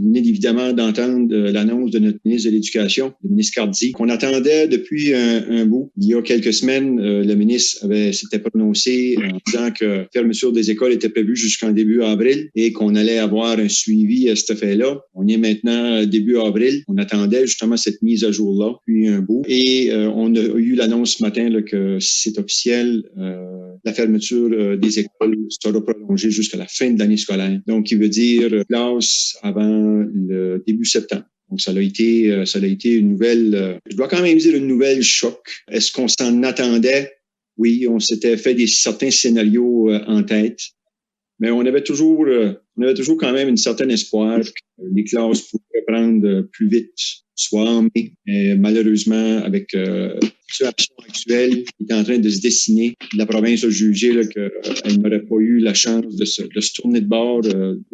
venez évidemment d'entendre l'annonce de notre ministre de l'Éducation, le ministre Cardi, qu'on attendait depuis un bout. Il y a quelques semaines, le ministre s'était prononcé en disant que la fermeture des écoles était prévue jusqu'en début avril et qu'on allait avoir un suivi à cet effet-là. On est maintenant début avril. On attendait justement cette mise à jour-là depuis un bout. Et on a eu l'annonce ce matin là, que c'est officiel. La fermeture des écoles sera prolongée jusqu'à la fin de l'année scolaire. Donc, qui veut dire classe avant le début septembre. Donc, ça a été une nouvelle, je dois quand même dire une nouvelle choc. Est-ce qu'on s'en attendait? Oui, on s'était fait certains scénarios en tête, mais on avait toujours quand même une certaine espoir que les classes pourraient prendre plus vite, soit en mai. Mais malheureusement, avec la situation actuelle qui est en train de se dessiner, la province a jugé qu'elle n'aurait pas eu la chance de se tourner de bord,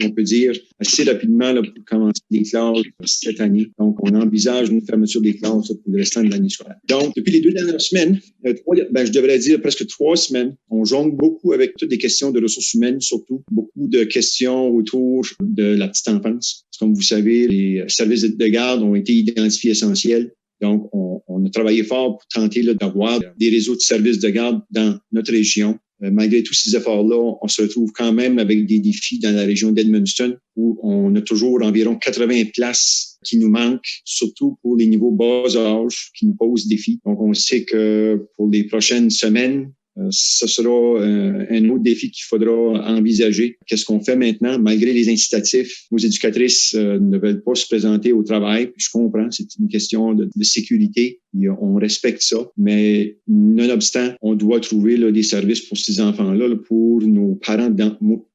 on peut dire, assez rapidement là, pour commencer les classes cette année. Donc, on envisage une fermeture des classes pour le restant de l'année scolaire. Donc, depuis les 2 dernières semaines, je devrais dire presque 3 semaines, on jongle beaucoup avec toutes des questions de ressources humaines, surtout beaucoup de questions autour de la petite enfance. Comme vous savez, les services de garde ont été identifiés essentiels. Donc, on a travaillé fort pour tenter d'avoir des réseaux de services de garde dans notre région. Malgré tous ces efforts-là, on se retrouve quand même avec des défis dans la région d'Edmundston où on a toujours environ 80 places qui nous manquent, surtout pour les niveaux bas âge qui nous posent défi. Donc, on sait que pour les prochaines semaines, ce sera un autre défi qu'il faudra envisager. Qu'est-ce qu'on fait maintenant? Malgré les incitatifs, nos éducatrices ne veulent pas se présenter au travail. Je comprends, c'est une question de sécurité. On respecte ça. Mais nonobstant, on doit trouver des services pour ces enfants-là, pour nos parents,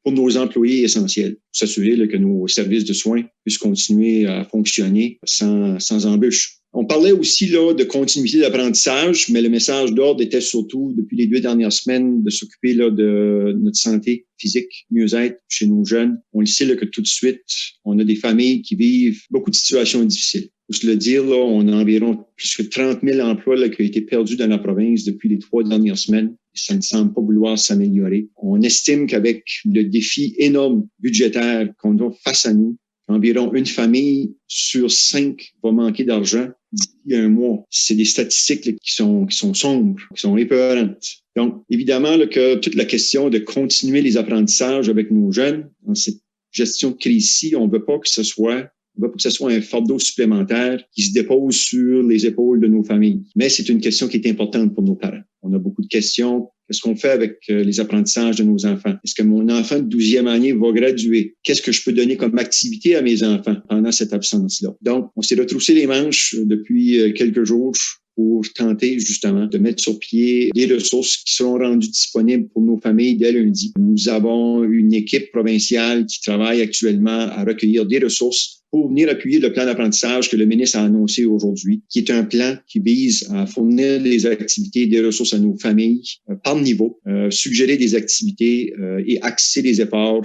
pour nos employés essentiels. S'assurer que nos services de soins puissent continuer à fonctionner sans embûches. On parlait aussi de continuité d'apprentissage, mais le message d'ordre était surtout, depuis les 2 dernières semaines, de s'occuper de notre santé physique, mieux-être chez nos jeunes. On le sait que tout de suite, on a des familles qui vivent beaucoup de situations difficiles. Pour se le dire, on a environ plus que 30 000 emplois qui ont été perdus dans la province depuis les 3 dernières semaines. Ça ne semble pas vouloir s'améliorer. On estime qu'avec le défi énorme budgétaire qu'on a face à nous, environ une famille sur 5 va manquer d'argent d'ici un mois. C'est des statistiques qui sont sombres, qui sont épeurantes. Donc, évidemment, que toute la question de continuer les apprentissages avec nos jeunes, dans cette gestion de crise-ci, on ne veut pas que ce soit un fardeau supplémentaire qui se dépose sur les épaules de nos familles. Mais c'est une question qui est importante pour nos parents. On a beaucoup de questions. Qu'est-ce qu'on fait avec les apprentissages de nos enfants? Est-ce que mon enfant de 12e année va graduer? Qu'est-ce que je peux donner comme activité à mes enfants pendant cette absence-là? Donc, on s'est retroussé les manches depuis quelques jours pour tenter justement de mettre sur pied des ressources qui seront rendues disponibles pour nos familles dès lundi. Nous avons une équipe provinciale qui travaille actuellement à recueillir des ressources pour venir appuyer le plan d'apprentissage que le ministre a annoncé aujourd'hui, qui est un plan qui vise à fournir des activités, des ressources à nos familles par niveau, suggérer des activités et axer les efforts,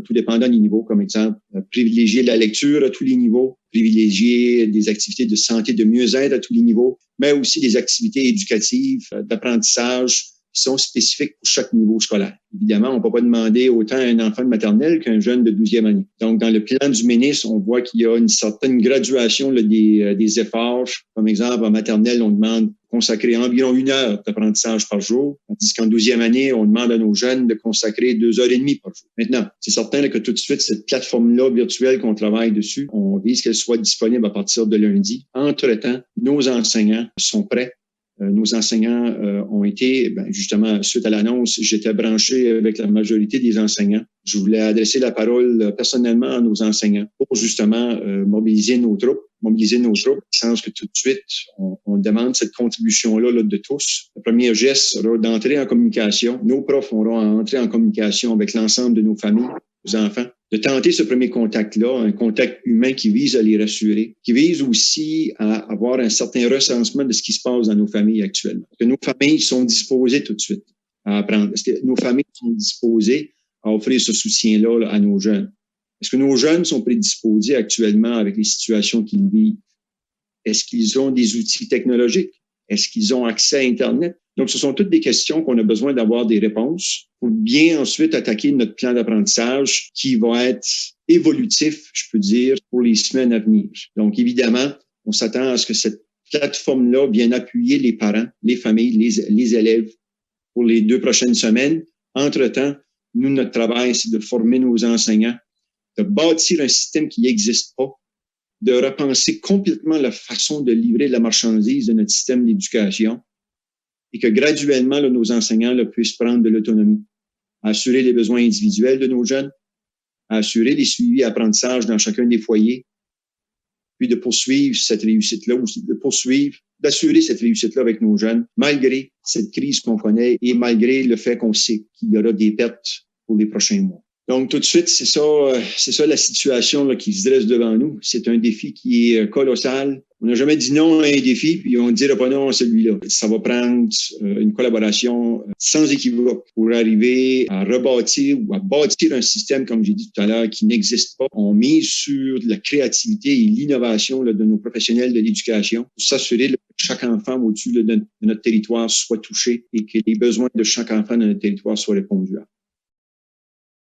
tout dépendant des niveaux, comme exemple, privilégier la lecture à tous les niveaux, privilégier des activités de santé, de mieux-être à tous les niveaux, mais aussi des activités éducatives, d'apprentissage, qui sont spécifiques pour chaque niveau scolaire. Évidemment, on ne peut pas demander autant à un enfant de maternelle qu'un jeune de 12e année. Donc, dans le plan du ministre, on voit qu'il y a une certaine graduation des efforts. Comme exemple, en maternelle, on demande de consacrer environ 1 heure d'apprentissage par jour, tandis qu'en 12e année, on demande à nos jeunes de consacrer 2 heures et demie par jour. Maintenant, c'est certain que tout de suite, cette plateforme-là virtuelle qu'on travaille dessus, on vise qu'elle soit disponible à partir de lundi. Entre-temps, nos enseignants sont prêts. Nos enseignants ont été, justement, suite à l'annonce, j'étais branché avec la majorité des enseignants. Je voulais adresser la parole personnellement à nos enseignants pour justement mobiliser nos troupes, dans le sens que tout de suite, on demande cette contribution-là de tous. Le premier geste sera d'entrer en communication. Nos profs auront à entrer en communication avec l'ensemble de nos familles, nos enfants, de tenter ce premier contact-là, un contact humain qui vise à les rassurer, qui vise aussi à avoir un certain recensement de ce qui se passe dans nos familles actuellement. Est-ce que nos familles sont disposées tout de suite à apprendre? Est-ce que nos familles sont disposées à offrir ce soutien-là à nos jeunes? Est-ce que nos jeunes sont prédisposés actuellement avec les situations qu'ils vivent? Est-ce qu'ils ont des outils technologiques? Est-ce qu'ils ont accès à Internet? Donc, ce sont toutes des questions qu'on a besoin d'avoir des réponses pour bien ensuite attaquer notre plan d'apprentissage qui va être évolutif, je peux dire, pour les semaines à venir. Donc, évidemment, on s'attend à ce que cette plateforme-là vienne appuyer les parents, les familles, les élèves pour les 2 prochaines semaines. Entre-temps, nous, notre travail, c'est de former nos enseignants, de bâtir un système qui n'existe pas, de repenser complètement la façon de livrer la marchandise de notre système d'éducation et que graduellement, là, nos enseignants là, puissent prendre de l'autonomie, assurer les besoins individuels de nos jeunes, assurer les suivis et apprentissages dans chacun des foyers, puis de poursuivre cette réussite-là, ou d'assurer cette réussite-là avec nos jeunes, malgré cette crise qu'on connaît et malgré le fait qu'on sait qu'il y aura des pertes pour les prochains mois. Donc, tout de suite, c'est ça la situation là, qui se dresse devant nous. C'est un défi qui est colossal. On n'a jamais dit non à un défi, puis on ne dira pas non à celui-là. Ça va prendre une collaboration sans équivoque pour arriver à rebâtir ou à bâtir un système, comme j'ai dit tout à l'heure, qui n'existe pas. On mise sur la créativité et l'innovation là, de nos professionnels de l'éducation pour s'assurer que chaque enfant au-dessus de notre territoire soit touché et que les besoins de chaque enfant de notre territoire soient répondus à.